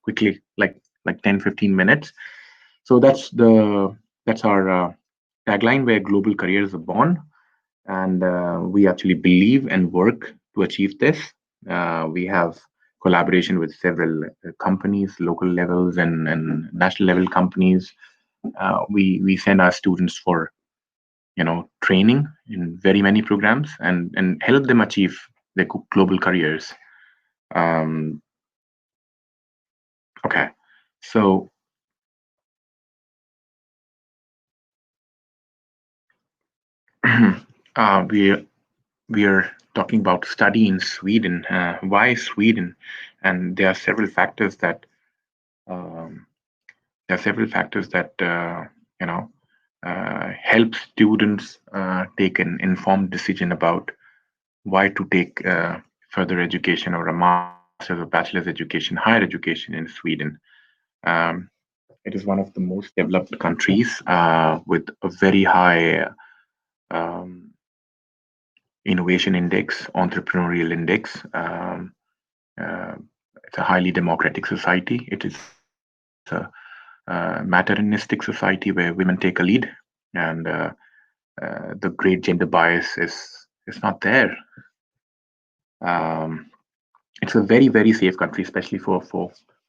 quickly, like 10-15 minutes. So that's our tagline, where global careers are born, and we actually believe and work to achieve this. We have collaboration with several companies, local levels and national level companies. We send our students for training in very many programs, and help them achieve their global careers. Um, okay, so we are talking about study in Sweden. Why Sweden? And um, there are several factors that you know help students take an informed decision about why to take further education, or a master's or bachelor's education, higher education in Sweden. Um, it is one of the most developed countries with a very high um, innovation index, entrepreneurial index. Uh, it's a highly democratic society. It is a materialistic society where women take a lead, and the great gender bias is not there. Um, it's a very, very safe country, especially for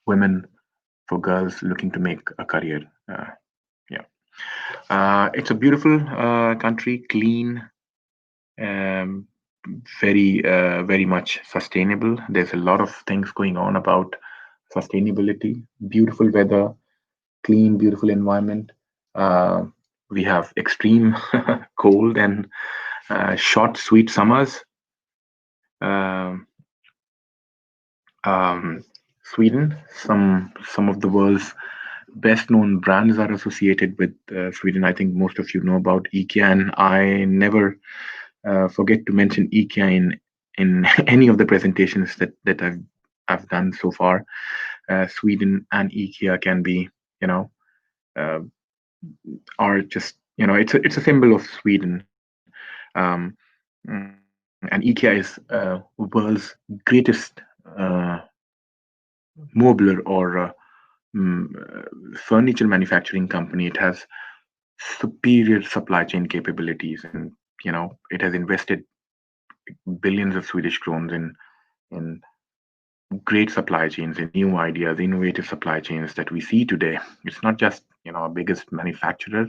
women, for girls looking to make a career. Yeah, it's a beautiful country, clean, um, very much sustainable. There's a lot of things going on about sustainability. Beautiful weather, clean, beautiful environment. Uh, we have extreme cold and short, sweet summers. Um, Sweden, some of the world's best known brands are associated with Sweden. I think most of you know about IKEA, and I never forget to mention IKEA in any of the presentations that I've done so far. Sweden and IKEA can be, uh, are just, it's a symbol of Sweden. And IKEA is world's greatest mobler or furniture manufacturing company. It has superior supply chain capabilities, and it has invested billions of Swedish crowns in great supply chains, in new ideas, innovative supply chains that we see today. It's not just our biggest manufacturer.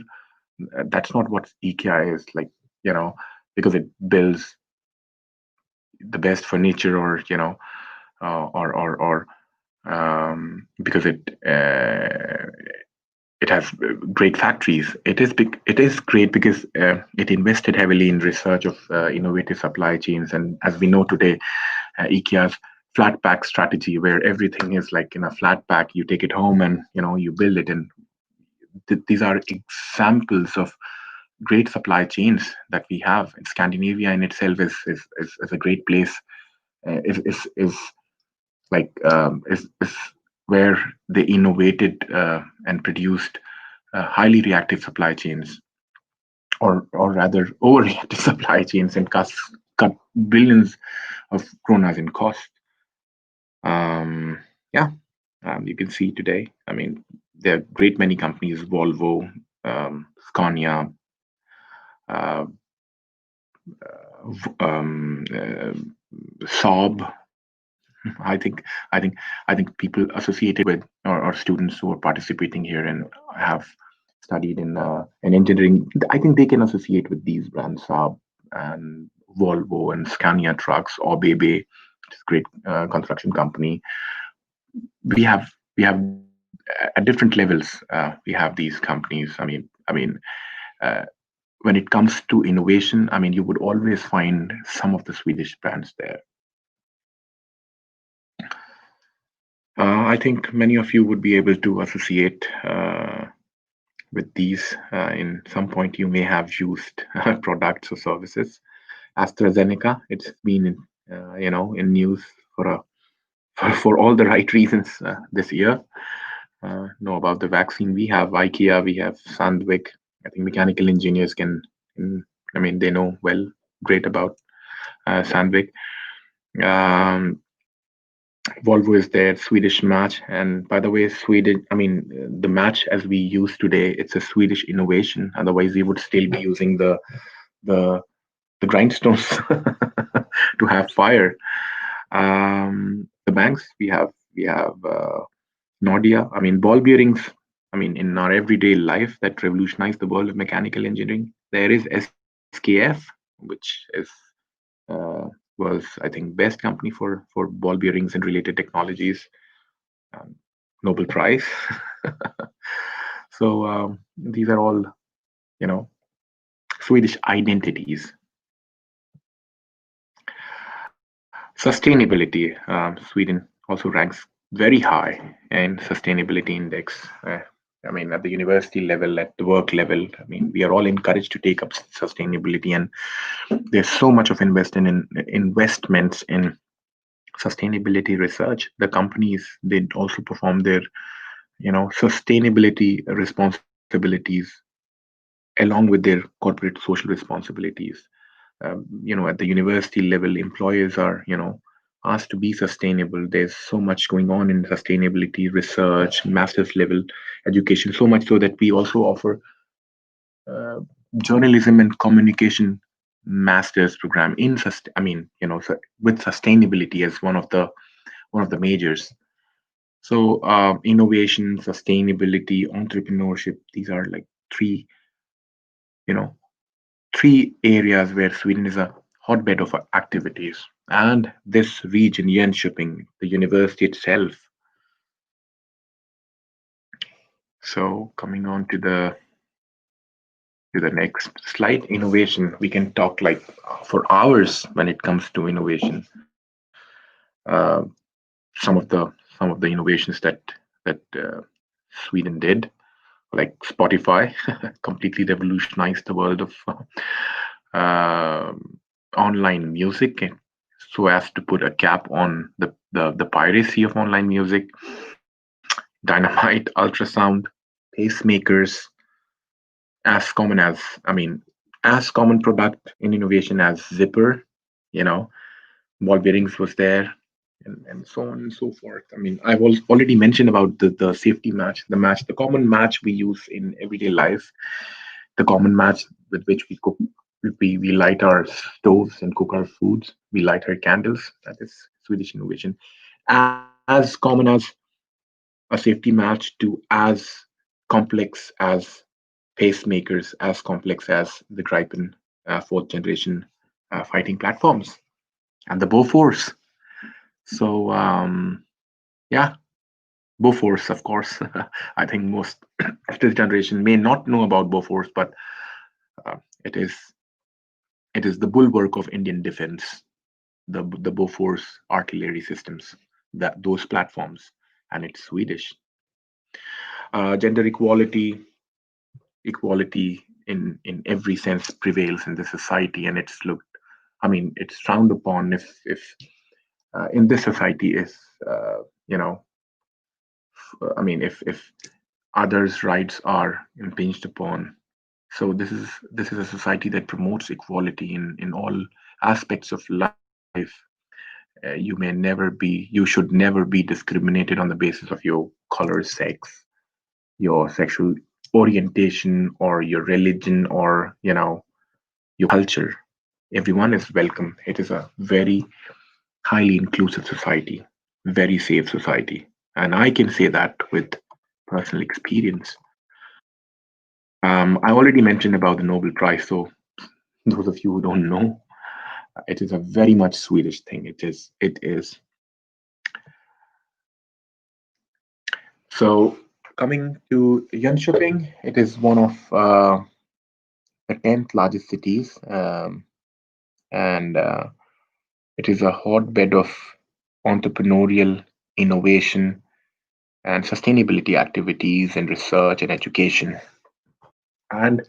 That's not what IKEA is like. Because it builds the best furniture, or or because it has great factories. It is great because it invested heavily in research of innovative supply chains, and as we know today, IKEA's flat pack strategy, where everything is like in a flat pack, you take it home and you build it, and these are examples of great supply chains that we have. In Scandinavia in itself is a great place. Is like is where they innovated and produced highly reactive supply chains, or rather overreactive supply chains, and cut billions of kronas in cost. Yeah, you can see today. I mean, there are great many companies: Volvo, Scania, uh, Saab. I think people associated with, or students who are participating here and have studied in engineering, I think they can associate with these brands: Saab and Volvo and Scania trucks, or Bebe, which is a great construction company. We have at different levels. We have these companies. Uh, when it comes to innovation, you would always find some of the Swedish brands there. I think many of you would be able to associate with these. In some point, you may have used products or services. AstraZeneca, it's been in news for for all the right reasons this year. Know about the vaccine. We have IKEA, we have Sandvik. I think mechanical engineers they know great about Sandvik. Um, Volvo is there, Swedish match. And by the way, Sweden, I mean, the match as we use today, it's a Swedish innovation. Otherwise, we would still be using the the grindstones to have fire. The banks we have Nordia. I mean, ball bearings. I mean, in our everyday life, that revolutionized the world of mechanical engineering. There is SKF, which is uh, was I think best company for ball bearings and related technologies. Um, Nobel Prize. So these are all you know Swedish identities. Sustainability. Sweden also ranks very high in sustainability index. I mean, at the university level, at the work level, I mean, we are all encouraged to take up sustainability, and there's so much of investments in sustainability research. The companies they also perform their sustainability responsibilities along with their corporate social responsibilities. At the university level, employers are asked to be sustainable. There's so much going on in sustainability research, master's level education, so much so that we also offer uh, journalism and communication master's program in with sustainability as one of the majors. So innovation, sustainability, entrepreneurship, these are like you know three areas where Sweden is a hotbed of activities. And this region, Jönköping, the university itself. So coming on to the next slide, innovation. We can talk like for hours when it comes to innovation. Uh, some of the innovations that Sweden did, like Spotify, completely revolutionized the world of uh, online music, so as to put a cap on the piracy of online music. Dynamite, ultrasound, pacemakers, as common as I mean, as common product in innovation as Zipper, you know, ball bearings was there, and so on and so forth. I mean, I've already mentioned about the safety match, the common match we use in everyday life, the common match with which we cook. We light our stoves and cook our foods. We light our candles. That is Swedish innovation. As common as a safety match to as complex as pacemakers, as complex as the Gripen fourth generation fighting platforms, and the Bofors. So yeah, Bofors, of course. I think most of this generation may not know about Bofors, but uh, it is it is the bulwark of Indian defense. The Bofors artillery systems, that those platforms, and it's Swedish. Gender equality in every sense prevails in the society, and it's looked. I mean, it's frowned upon if in this society is you know I mean, if others' rights are impinged upon. So this is a society that promotes equality in all aspects of life. You should never be discriminated on the basis of your color, sex, your sexual orientation, or your religion, or your culture. Everyone is welcome. It is a very highly inclusive society, very safe society, and I can say that with personal experience. I already mentioned about the Nobel Prize, so those of you who don't know, it is a very much Swedish thing. It is. So coming to Jönköping, it is one of the 10th largest cities, and it is a hotbed of entrepreneurial innovation and sustainability activities and research and education. And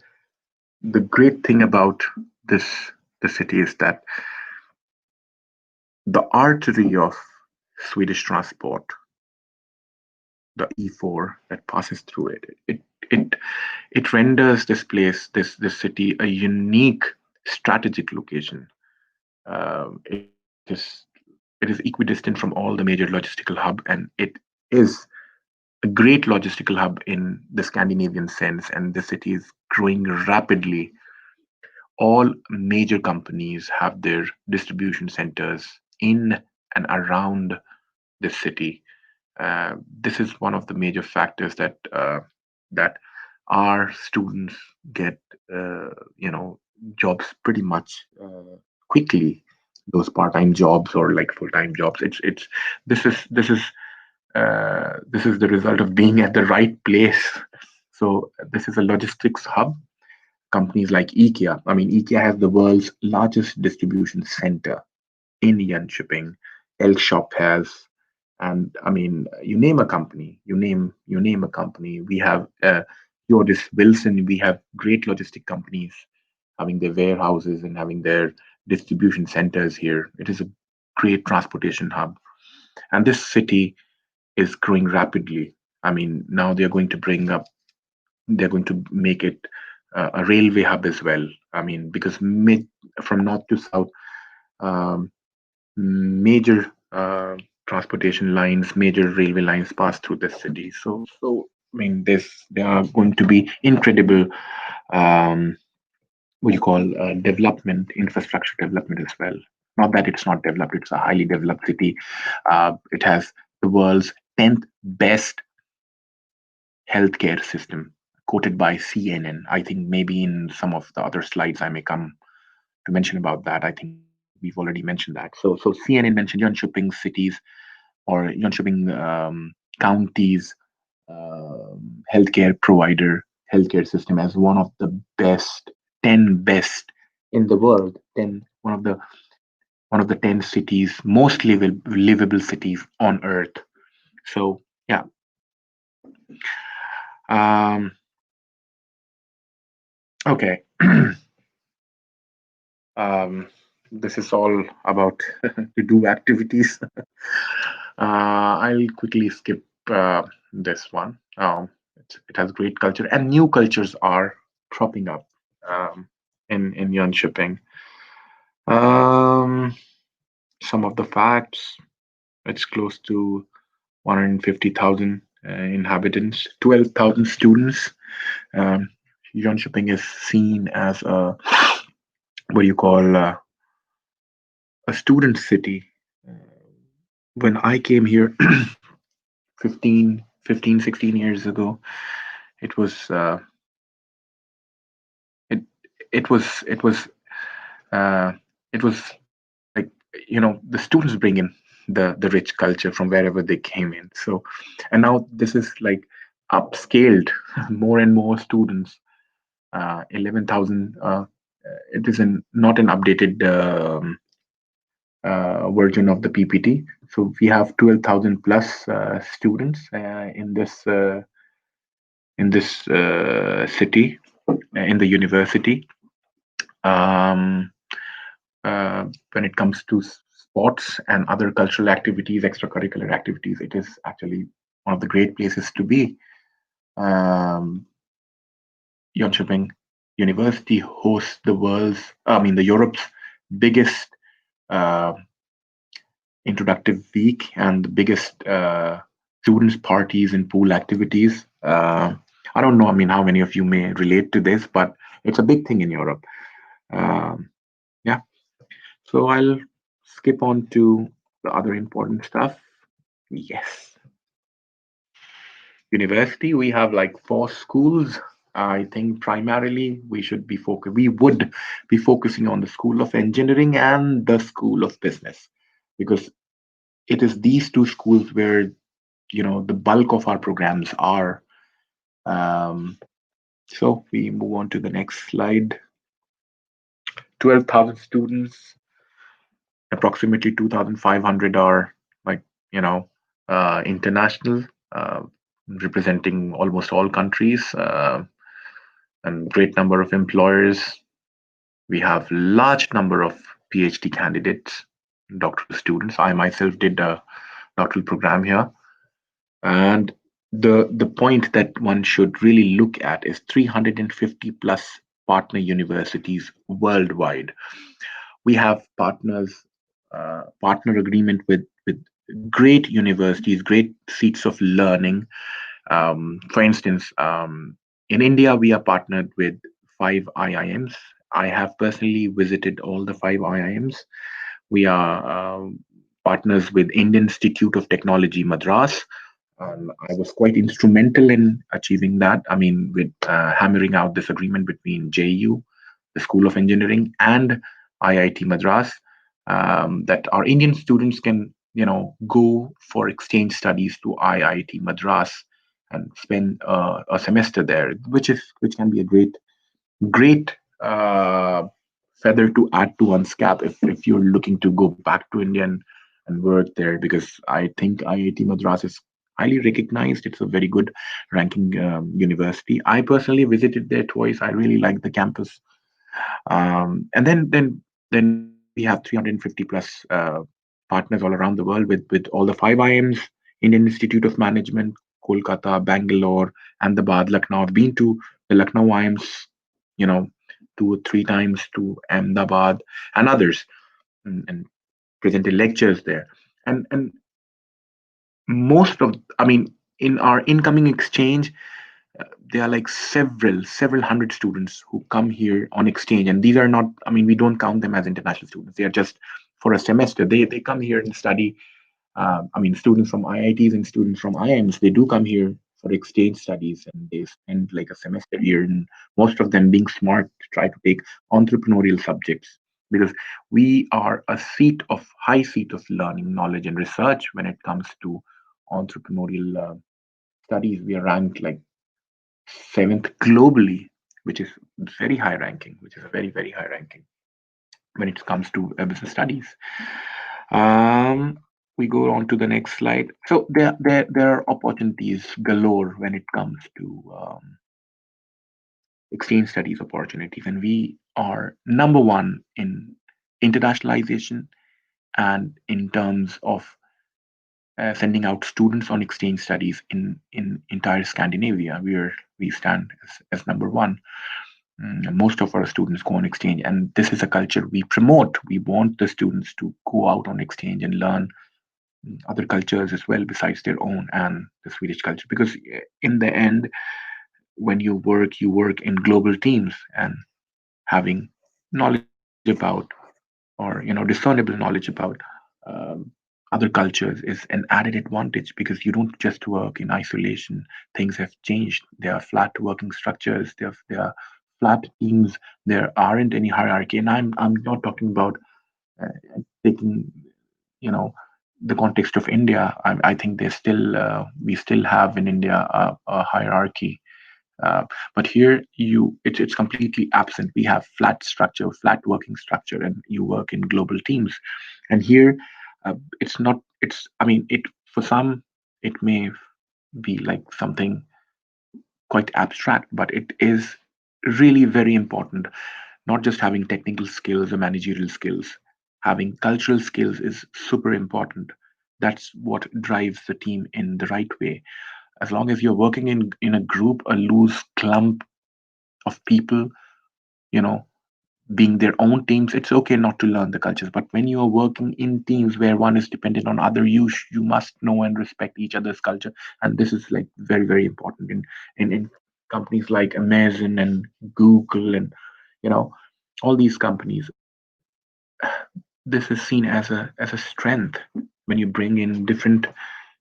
the great thing about this the city is that the artery of Swedish transport, the E4 that passes through it it renders this place, this city, a unique strategic location. It is it is equidistant from all the major logistical hub, and it is a great logistical hub in the Scandinavian sense, and the city is growing rapidly. All major companies have their distribution centers in and around the city. This is one of the major factors that our students get, jobs pretty much quickly. Those part-time jobs or like full-time jobs. It's this is the result of being at the right place. So this is a logistics hub. Companies like IKEA. I mean, IKEA has the world's largest distribution center in Jönköping. Elkshop has, and I mean, you name a company, you name a company. We have Jordis Wilson. We have great logistic companies having their warehouses and having their distribution centers here. It is a great transportation hub, and this city is growing rapidly. I mean, now they're going to make it a railway hub as well. I mean, because from north to south, um, major transportation lines, major railway lines pass through the city. So I mean, there are going to be incredible, um, what you call development, infrastructure development as well. Not that it's not developed; it's a highly developed city. It has the world's 10th best healthcare system, quoted by CNN. I think maybe in some of the other slides I may come to mention about that. I think we've already mentioned that. So CNN mentioned Jönköping cities or Jönköping counties healthcare provider, healthcare system as one of the best, 10 best in the world, 10 one of the 10 cities, most livable cities on earth. So yeah. Um, okay. um, this is all about to do activities. I'll quickly skip this one. It has great culture, and new cultures are cropping up in Jönköping. Um, some of the facts: it's close to 150,000 inhabitants, 12,000 students. Um, Jönköping is seen as a, what do you call, a student city. Uh, when I came here 16 years ago, it was it it was it was uh, it was like, the students bring in the rich culture from wherever they came in. So, and now this is like upscaled. More and more students, 11,000. It is not an updated version of the PPT. So we have 12,000 plus students in this city, in the university. Um, when it comes to sports and other cultural activities, extracurricular activities, it is actually one of the great places to be. Um, Jönköping University hosts the Europe's biggest uh, introductive week and the biggest students' parties and pool activities. I don't know, I mean, how many of you may relate to this, but it's a big thing in Europe. Um, yeah. So I'll skip on to the other important stuff. Yes. University, we have like 4 schools. I think primarily we would be focusing on the School of Engineering and the School of Business, because it is these 2 schools where the bulk of our programs are. Um, so we move on to the next slide. 12,000 students, approximately 2,500 are like international, uh, representing almost all countries, and great number of employers. We have large number of PhD candidates, doctoral students. I myself did a doctoral program here, and the point that one should really look at is 350 plus partner universities worldwide. We have partners partner agreement with great universities, great seats of learning. For instance, in India, we are partnered with five IIMs. I have personally visited all the five IIMs. We are partners with Indian Institute of Technology, Madras. I was quite instrumental in achieving that. I mean, with hammering out this agreement between JU, the School of Engineering, and IIT Madras, that our Indian students can, go for exchange studies to IIT Madras and spend a semester there, which can be a great feather to add to one's cap if you're looking to go back to India and work there, because I think IIT Madras is highly recognized. It's a very good ranking university. I personally visited there twice. I really like the campus. And then we have 350 plus partners all around the world with all the five IIMs, Indian Institute of Management, Kolkata, Bangalore, Ahmedabad, Lucknow. I've been to the Lucknow IIMs, you know, 2 or 3 times, to Ahmedabad and others, and presented lectures there. And most of, I mean, in our incoming exchange, there are like several hundred students who come here on exchange, and these are not, I mean, we don't count them as international students. They are just for a semester. They come here and study. I mean, students from IITs and students from IIMs, they do come here for exchange studies, and they spend like a semester here, and most of them, being smart, try to take entrepreneurial subjects, because we are a high seat of learning, knowledge, and research when it comes to entrepreneurial studies. We are ranked like seventh globally, which is very high ranking, which is a very high ranking when it comes to business studies. Um, we go on to the next slide. So there are opportunities galore when it comes to exchange studies opportunities, and we are number one in internationalization and in terms of sending out students on exchange studies in entire Scandinavia. We stand as number one. Most of our students go on exchange, and this is a culture we promote. We want the students to go out on exchange and learn other cultures as well besides their own and the Swedish culture, because in the end, when you work in global teams, and having knowledge about, or discernible knowledge about um, other cultures is an added advantage, because you don't just work in isolation. Things have changed. There are flat working structures. There are flat teams. There aren't any hierarchy, and I'm not talking about taking, you know the context of India. I think there's still we still have in India a hierarchy, but here it's completely absent. We have flat structure, flat working structure, and you work in global teams. And here, it's not. It's, I mean, it for some it may be like something quite abstract, but it is really very important. Not just having technical skills or managerial skills, having cultural skills is super important. That's what drives the team in the right way. As long as you're working in a group, a loose clump of people, you know, being their own teams, it's okay not to learn the cultures. But when you are working in teams where one is dependent on other, you must know and respect each other's culture. And this is like very important in companies like Amazon and Google, and you know all these companies. This is seen as a strength when you bring in different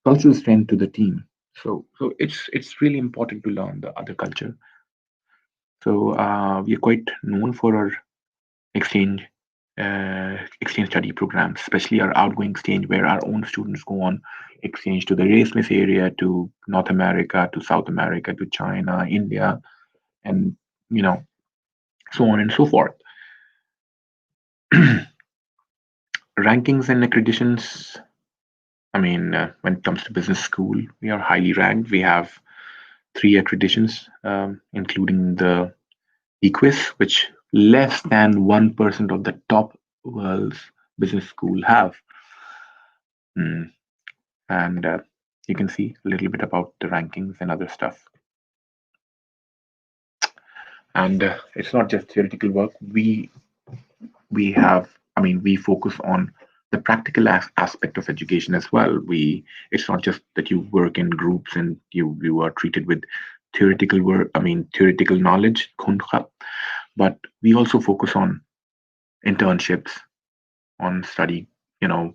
cultural strength to the team. So it's really important to learn the other culture. So we are quite known for our exchange exchange study programs, especially our outgoing exchange, where our own students go on exchange to the Erasmus area, to North America, to South America, to China, India, and you know so on and so forth. Rankings and accreditations. I mean, when it comes to business school, we are highly ranked. We have 3 accreditations, including the EQUIS, which less than 1% of the top world's business school have. Mm, And you can see a little bit about the rankings and other stuff. And it's not just theoretical work. We have, I mean, we focus on the practical aspect of education as well. It's not just that you work in groups and you are treated with theoretical work, I mean theoretical knowledge, but we also focus on internships, on study, you know,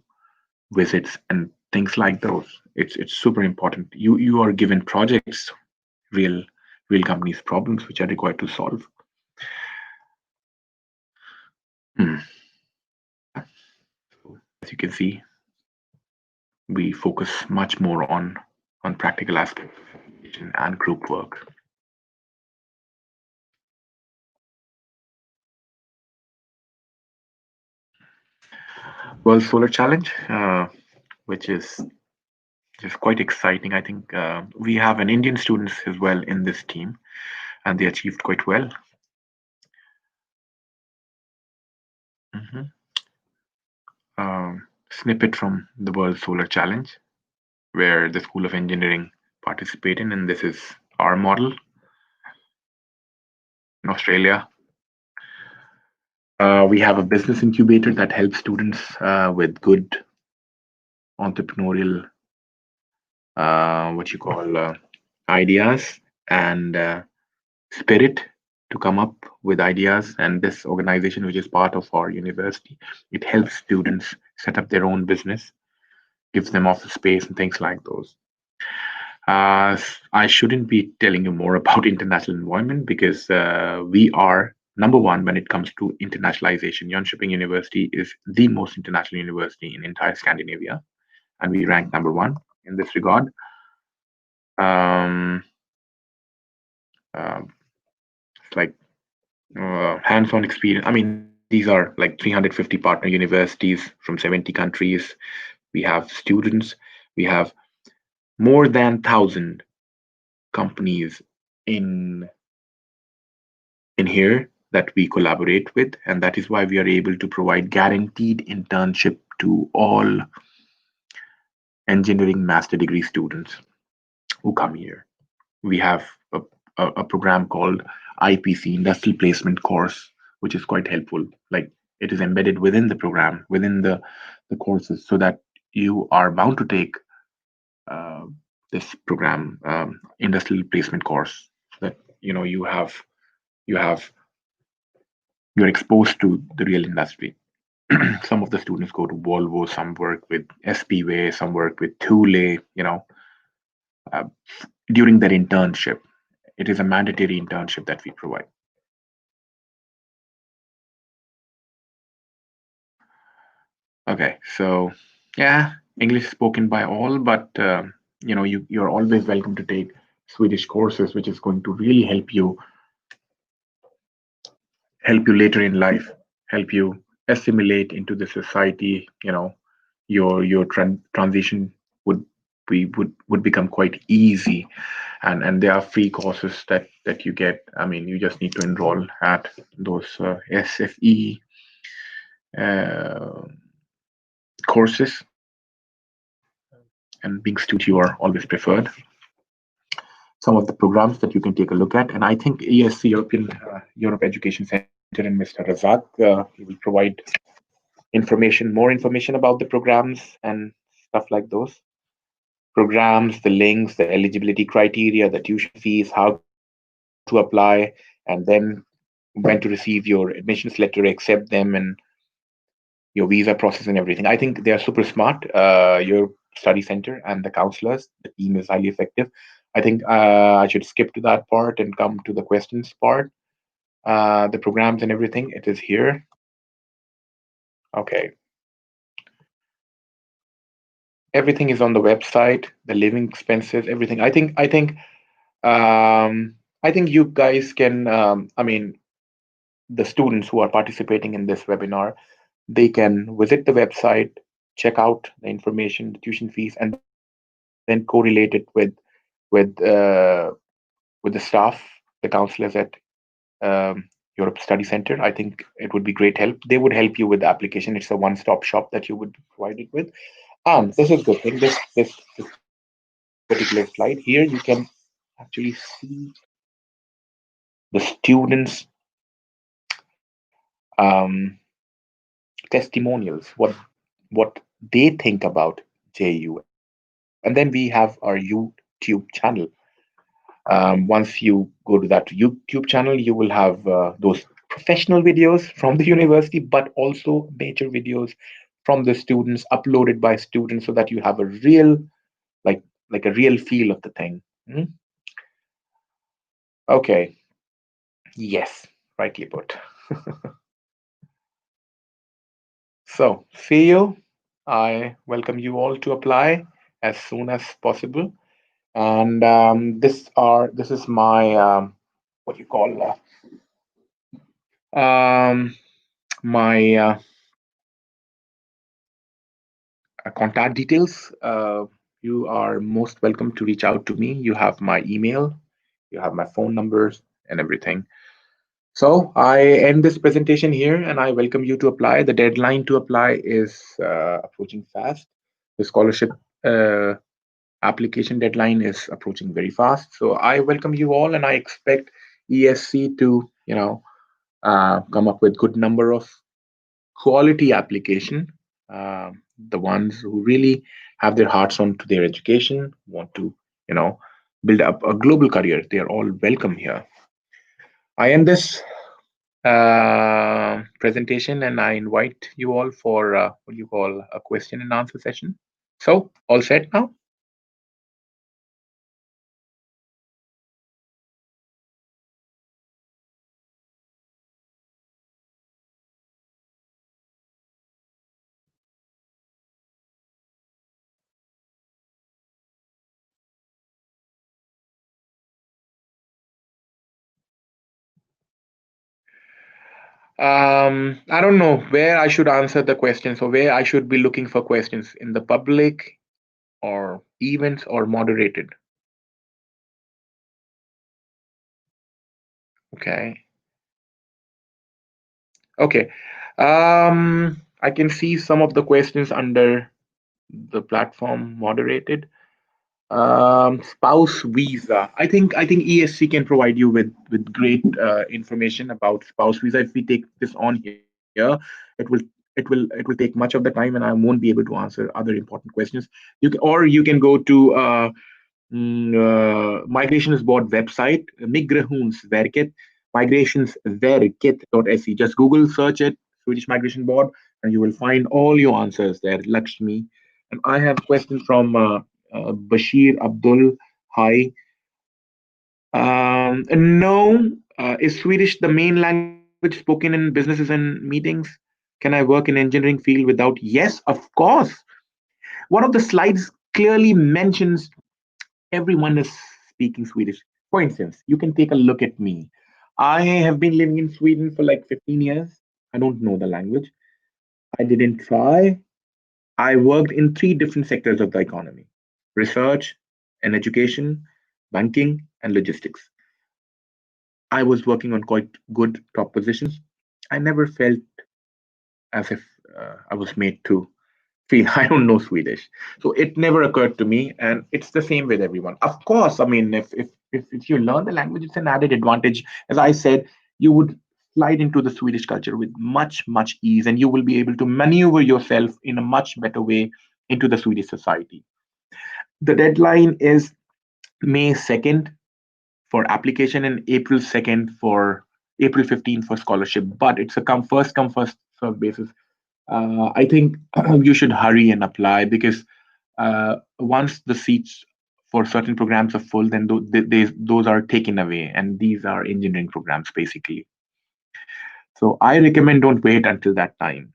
visits and things like those. It's super important. You are given projects, real real companies problems which are required to solve. Hmm. So as you can see, we focus much more on practical aspects of education and group work. World Solar Challenge, which is just quite exciting. I think we have an Indian students as well in this team, and they achieved quite well. Mhm. Snippet from the World Solar Challenge, where the School of Engineering participated, and this is our model in Australia. We have a business incubator that helps students with good entrepreneurial, what you call, ideas and spirit to come up with ideas. And this organization, which is part of our university, it helps students set up their own business, gives them office space and things like those. I shouldn't be telling you more about international environment because we are number one when it comes to internationalization. Jönköping University is the most international university in entire Scandinavia, and we rank number one in this regard. Um, it's like hands-on experience. I mean, these are like 350 partner universities from 70 countries. We have students. We have more than 1,000 companies in in here that we collaborate with, and that is why we are able to provide guaranteed internship to all engineering master degree students who come here. We have a program called IPC, Industrial Placement Course, which is quite helpful. Like it is embedded within the program, within the courses, so that you are bound to take uh, this program, industrial placement course, so that you have you're exposed to the real industry. Some of the students go to Volvo, some work with SPWay, some work with Thule, uh, during their internship. It is a mandatory internship that we provide. Okay, so yeah, English is spoken by all, but you're always welcome to take Swedish courses, which is going to really help you later in life, help you assimilate into the society. Your transition would would become quite easy, and there are free courses that you get. I mean, you just need to enroll at those SFE uh, courses, and being student, you are always preferred. Some of the programs that you can take a look at, and I think ESC, Europe Education Center, and Mr. Razak, he will provide more information about the programs and stuff like those programs, the links, the eligibility criteria, the tuition fees, how to apply, and then when to receive your admissions letter, accept them, and your visa process and everything. I think they are super smart. Your study center and the counselors, the team is highly effective. I think I should skip to that part and come to the questions part. The programs and everything, it is here. Okay, everything is on the website. The living expenses, everything. Um, I think you guys can. I mean, the students who are participating in this webinar, they can visit the website, check out the information, the tuition fees, and then correlate it with with the staff, the counselors at Europe Study Center. I think it would be great help. They would help you with the application. It's a one-stop shop that you would be provided with. And this is good thing. This particular slide here, you can actually see the students' um, testimonials. What what they think about JU. And then we have our YouTube channel. Once you go to that YouTube channel, you will have those professional videos from the university, but also major videos from the students uploaded by students, so that you have a real, like like a real feel of the thing. Hmm? Okay. Yes, rightly put. So, see you. I welcome you all to apply as soon as possible. And this is my what you call my contact details. You are most welcome to reach out to me. You have my email, you have my phone numbers, and everything. So I end this presentation here, and I welcome you to apply. The deadline to apply is approaching fast. The scholarship uh, application deadline is approaching very fast. So I welcome you all, and I expect ESC to, come up with good number of quality application. The ones who really have their hearts on to their education, want to, you know, build up a global career. They are all welcome here. I end this presentation, and I invite you all for what you call a question and answer session. So, all set now? I don't know where I should answer the questions, or where I should be looking for questions, in the public or events or moderated. Okay. Okay. I can see some of the questions under the platform moderated. Spouse visa. I think ESC can provide you with great information about spouse visa. If we take this on here, it will take much of the time, and I won't be able to answer other important questions. You can go to Migrations Board website, Migrationsverket, migrationsverket.se. Just Google search it, Swedish Migration Board, and you will find all your answers there, Lakshmi. And I have questions from Bashir Abdul. Hi. No, is Swedish the main language spoken in businesses and meetings? Can I work in engineering field without? Yes, of course. One of the slides clearly mentions everyone is speaking Swedish. For instance, you can take a look at me. I have been living in Sweden for like 15 years. I don't know the language. I didn't try. I worked in three different sectors of the economy: research and education, banking, and logistics. I was working on quite good top positions. I never felt as if I was made to feel I don't know Swedish. So it never occurred to me, and it's the same with everyone. Of course, I mean, if you learn the language, it's an added advantage. As I said, you would slide into the Swedish culture with much ease, and you will be able to maneuver yourself in a much better way into the Swedish society. The deadline is May 2nd for application, and April 15th for scholarship. But it's a first come first serve basis. I think you should hurry and apply, because once the seats for certain programs are full, then those are taken away, and these are engineering programs basically. So I recommend don't wait until that time.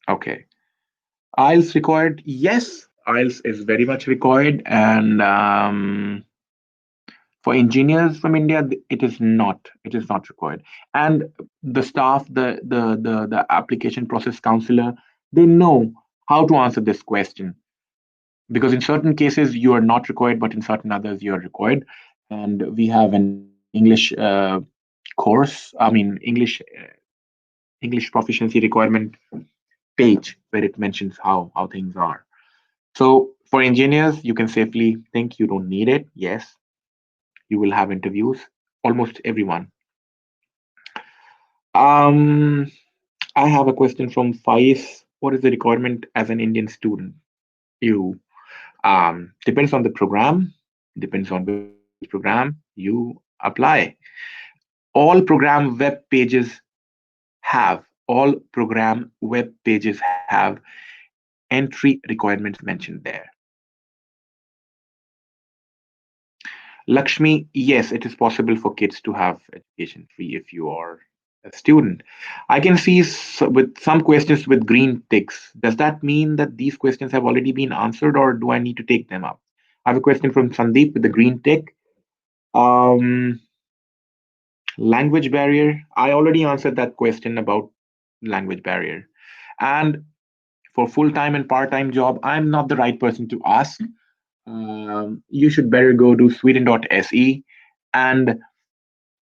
Okay. IELTS required? Yes, IELTS is very much required, and for engineers from India, it is not. It is not required. And the staff, the application process counselor, they know how to answer this question, because in certain cases you are not required, but in certain others you are required. And we have an English course. I mean, English proficiency requirement page where it mentions how things are. So for engineers, you can safely think you don't need it. Yes, you will have interviews. Almost everyone. Um, I have a question from Faiz. What is the requirement as an Indian student? You depends on the program, depends on which program you apply. All program web pages all program web pages have entry requirements mentioned there. Lakshmi, yes, it is possible for kids to have education free if you are a student. I can see with some questions with green ticks. Does that mean that these questions have already been answered, or do I need to take them up? I have a question from Sandeep with the green tick. Um, Language barrier. I already answered that question about language barrier. And for full time and part time job, I'm not the right person to ask. You should better go to sweden.se, and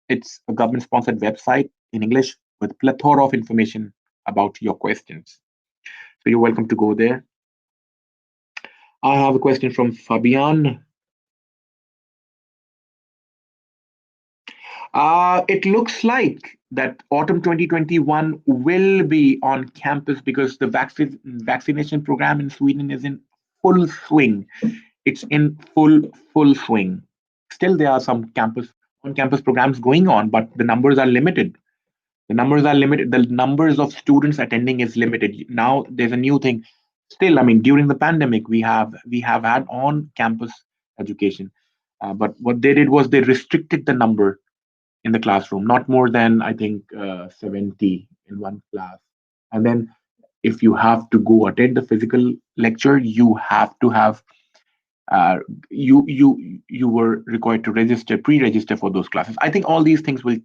it's a government sponsored website in English with plethora of information about your questions. So you're welcome to go there. I have a question from Fabian. It looks like that autumn 2021 will be on campus because the vaccination program in Sweden is in full swing. It's in full swing. Still, there are some campus on campus programs going on, but the numbers are limited. The numbers are limited. The numbers of students attending is limited. Now there's a new thing. Still, I mean, during the pandemic, we have had on campus education, but what they did was they restricted the number in the classroom, not more than I think 70 in one class. And then if you have to go attend the physical lecture, you have to have uh, you were required to pre-register for those classes. I think all these things will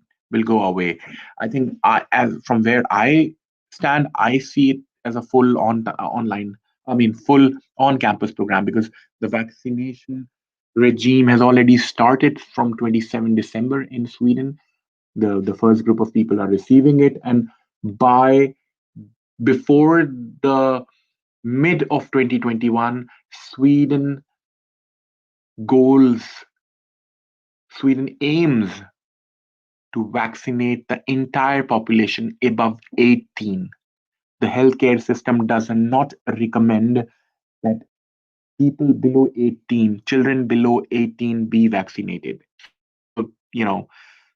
go away. I think as from where I stand, I see it as a full online. I mean, full on-campus program because the vaccination regime has already started from 27 December in Sweden. The first group of people are receiving it, and by before the mid of 2021, goals Sweden aims to vaccinate the entire population above 18. The healthcare system does not recommend that people below 18, children below 18 be vaccinated. So,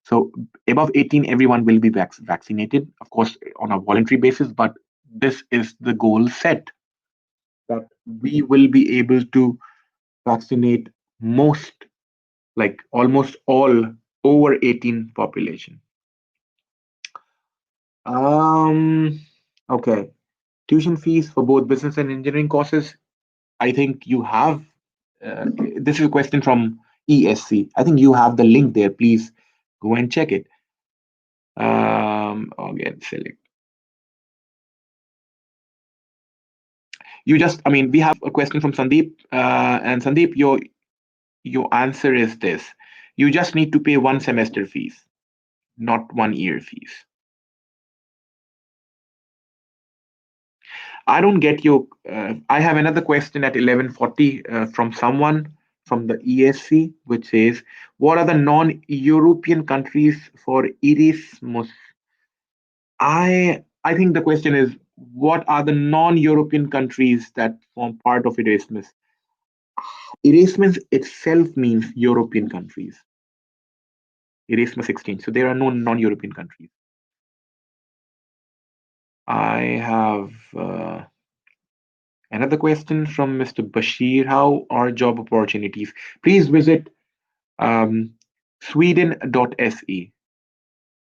so above 18, everyone will be vaccinated, of course, on a voluntary basis, but this is the goal set that we will be able to vaccinate most, like almost all over 18 population. Um, okay. Tuition fees for both business and engineering courses. I think you have. This is a question from ESC. I think you have the link there. Please go and check it. Again, select. You just. I mean, we have a question from Sandeep. And Sandeep, your answer is this: you just need to pay one semester fees, not 1 year fees. I don't get you. I have another question at 11:40 from someone from the ESC, which says, "What are the non-European countries for Erasmus?" I think the question is, what are the non-European countries that form part of Erasmus? Erasmus itself means European countries. Erasmus exchange. So there are no non-European countries. I have. Another question from Mr. Bashir. How are job opportunities? Please visit um, sweden.se.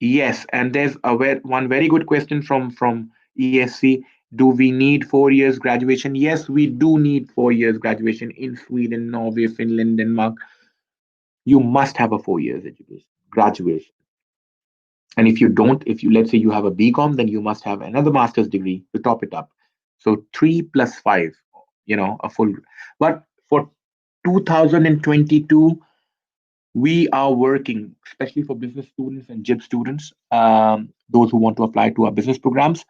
Yes, and there's one very good question from ESC. Do we need 4 years graduation? Yes, we do need 4 years graduation in Sweden, Norway, Finland, Denmark. You must have a 4 years education graduation. And if you don't, if you let's say you have a BCom, then you must have another master's degree to top it up. So 3 plus 5, a full. But for 2022, we are working, especially for business students and JIB students, those who want to apply to our business programs,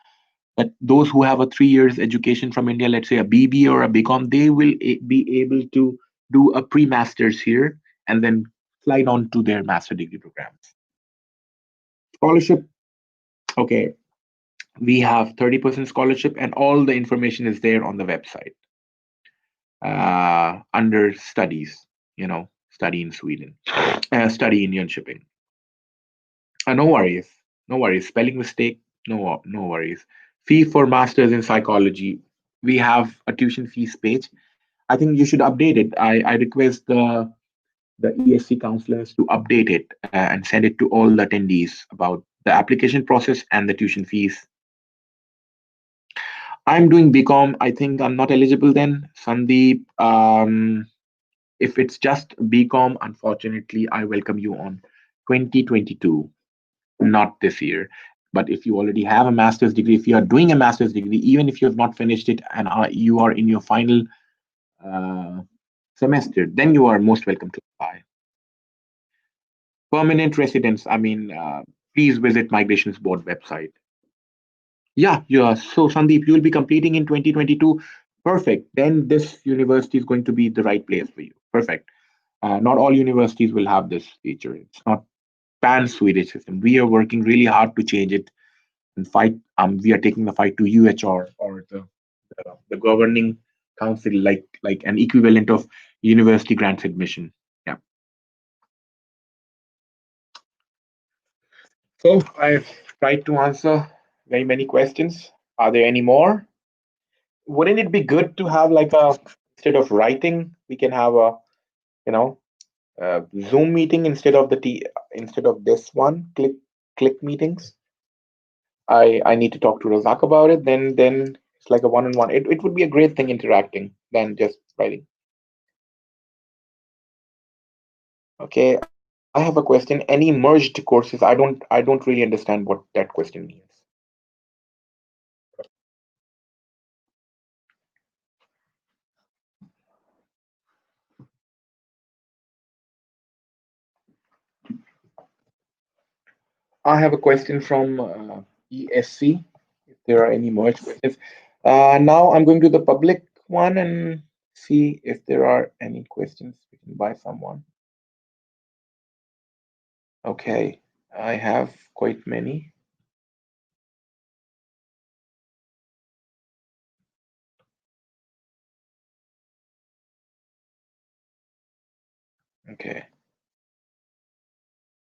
that those who have a 3 years education from India, let's say a BB or a BCom, they will be able to do a pre-masters here and then slide on to their master degree programs. Scholarship, okay. We have 30% scholarship, and all the information is there on the website under studies, study in Sweden, study Indian shipping. No worries, no worries. Spelling mistake, no worries. Fee for masters in psychology. We have a tuition fees page. I think you should update it. I request the ESC counselors to update it and send it to all the attendees about the application process and the tuition fees. I'm doing BCom. I think I'm not eligible then. Sandeep, if it's just BCom, unfortunately, I welcome you on 2022, not this year. But if you already have a master's degree, if you are doing a master's degree, even if you have not finished it and you are in your final uh, semester, then you are most welcome to apply. Permanent residence, I mean, please visit Migrations Board website. Yeah. So, Sandeep, you will be completing in 2022. Perfect. Then this university is going to be the right place for you. Perfect. Not all universities will have this feature. It's not pan Swedish system. We are working really hard to change it and fight. We are taking the fight to UHR or the governing council, like an equivalent of university grants admission. Yeah. So I've tried to answer very many questions. Are there any more? Wouldn't it be good to have like a instead of writing, we can have a you know Zoom meeting instead of this one click meetings. I need to talk to Razak about it. Then it's like a one-on-one. It would be a great thing interacting than just writing. Okay, I have a question. Any merged courses? I don't really understand what that question means. I have a question from ESC. If there are any merged questions. Now I'm going to the public one and see if there are any questions written by someone. Okay, I have quite many. Okay.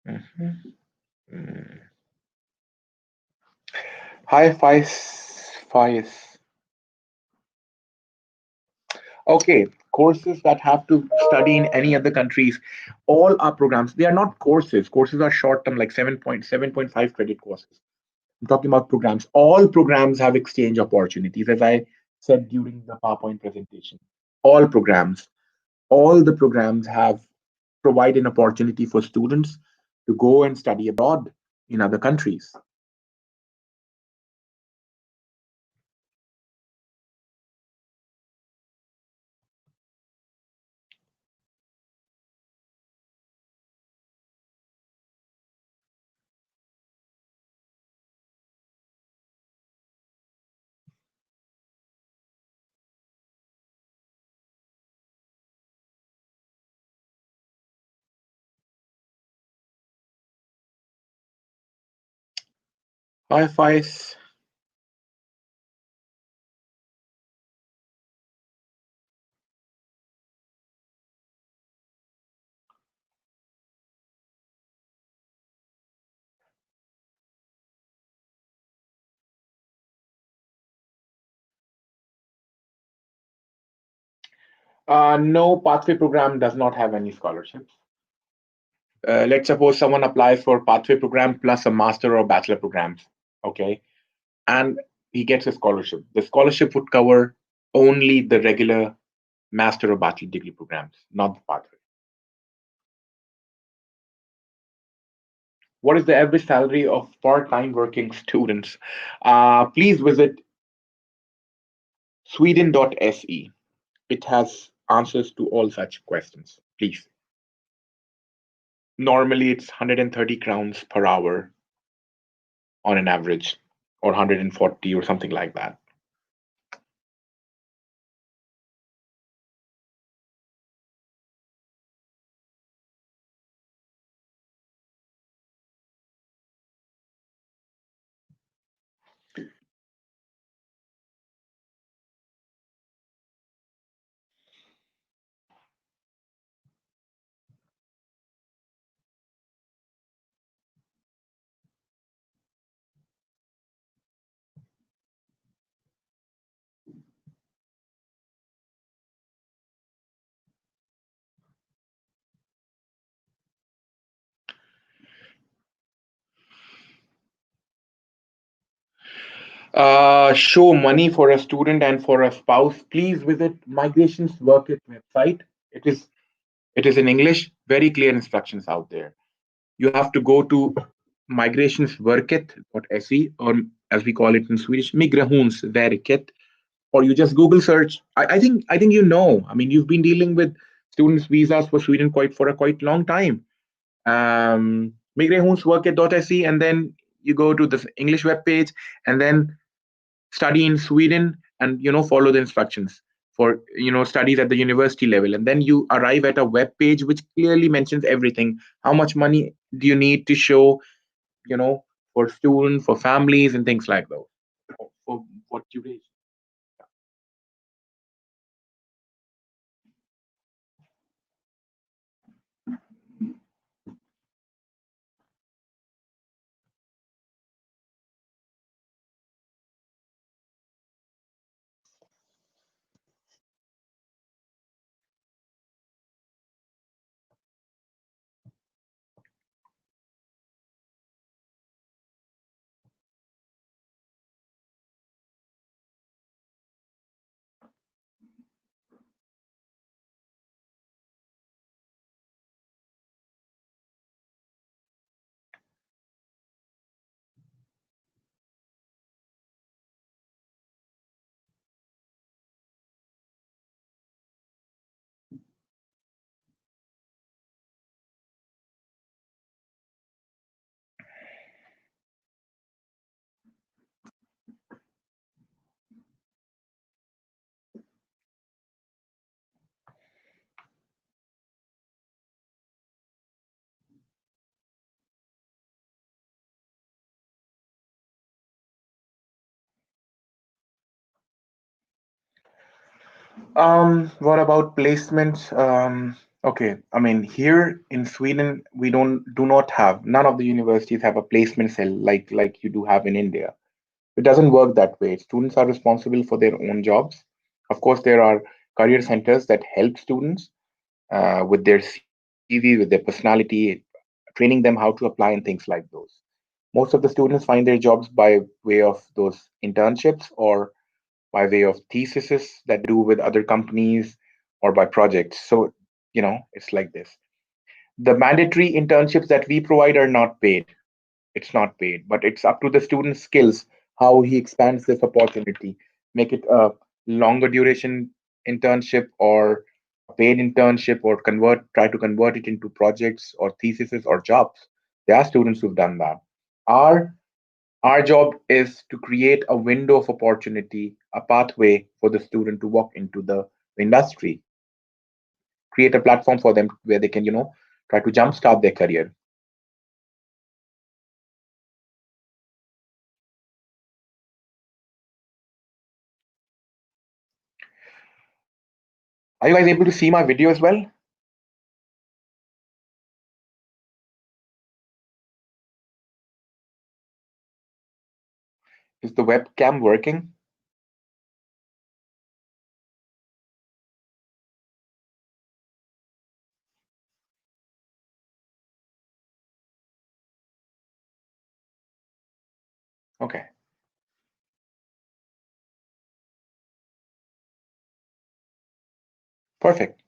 Mhm. Mm. Hi, Faiz. Okay, courses that have to study in any other countries. All our programs, they are not courses. Courses are short term, like 7.5 credit courses. I'm talking about programs. All programs have exchange opportunities, as I said during the PowerPoint presentation. All programs, all the programs have provide an opportunity for students to go and study abroad in other countries. Hi, Faiz. No, Pathway program does not have any scholarships. Let's suppose someone applies for Pathway program plus a master or bachelor programs, okay, and he gets a scholarship. The scholarship would cover only the regular master or bachelor degree programs, not the Pathway. What is the average salary of part-time working students? Please visit sweden.se. It has answers to all such questions. Please. Normally, it's 130 crowns per hour on an average, or 140 or something like that. Show money for a student and for a spouse, please visit Migrations Work It website. It is it is in English, very clear instructions out there. You have to go to migrationsverket.se, or as we call it in Swedish, Migrationsverket, or you just Google search. I think you know. I mean, you've been dealing with students' visas for Sweden for a quite long time. Migrationsverket.se, and then you go to the English web page, and then study in Sweden, and follow the instructions for studies at the university level, and then you arrive at a web page which clearly mentions everything. How much money do you need to show, you know, for students, for families, and things like those. For what duration? What about placements? Okay, I mean, here in Sweden, we do not have, none of the universities have a placement cell like you do have in India. It doesn't work that way. Students are responsible for their own jobs. Of course, there are career centers that help students with their CV, with their personality, training them how to apply and things like those. Most of the students find their jobs by way of those internships, or by way of theses that do with other companies, or by projects. So, it's like this. The mandatory internships that we provide are not paid. It's not paid, but it's up to the student's skills how he expands this opportunity, make it a longer duration internship, or a paid internship, or try to convert it into projects or theses or jobs. There are students who've done that. Our our job is to create a window of opportunity, a pathway for the student to walk into the industry, create a platform for them where they can, try to jumpstart their career. Are you guys able to see my video as well? Is the webcam working? Okay, perfect.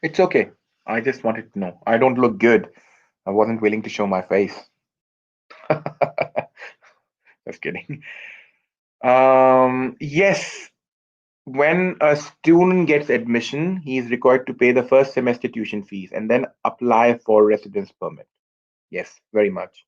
It's okay. I just wanted to know. I don't look good. I wasn't willing to show my face. Just kidding. Yes, when a student gets admission, he is required to pay the first semester tuition fees and then apply for residence permit. Yes, very much.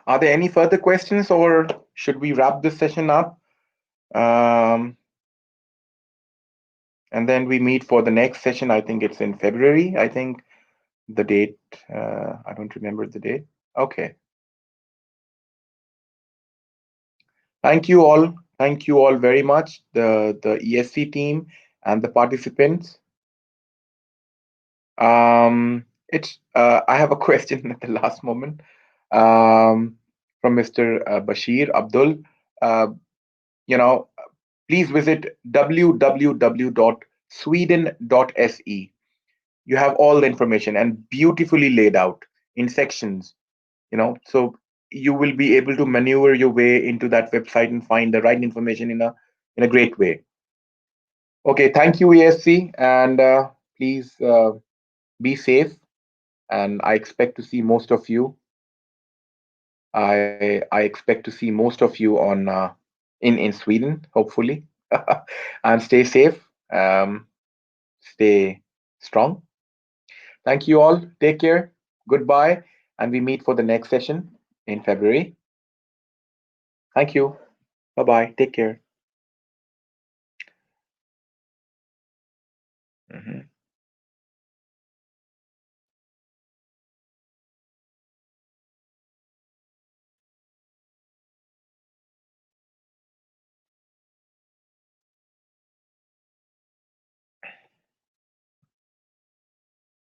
Are there any further questions, or should we wrap this session up? And then we meet for the next session. I think it's in February. I think the date, I don't remember the date. Okay. Thank you all. Thank you all very much, the ESC team and the participants. It's I have a question at the last moment from Mr. Bashir Abdul. Uh, you know, please visit www.sweden.se. You have all the information and beautifully laid out in sections. So you will be able to maneuver your way into that website and find the right information in a great way. Okay, thank you, ESC, and please be safe. And I expect to see most of you. I expect to see most of you on in Sweden, hopefully, and stay safe. Stay strong. Thank you all. Take care. Goodbye, and we meet for the next session in February. Thank you. Bye bye. Take care.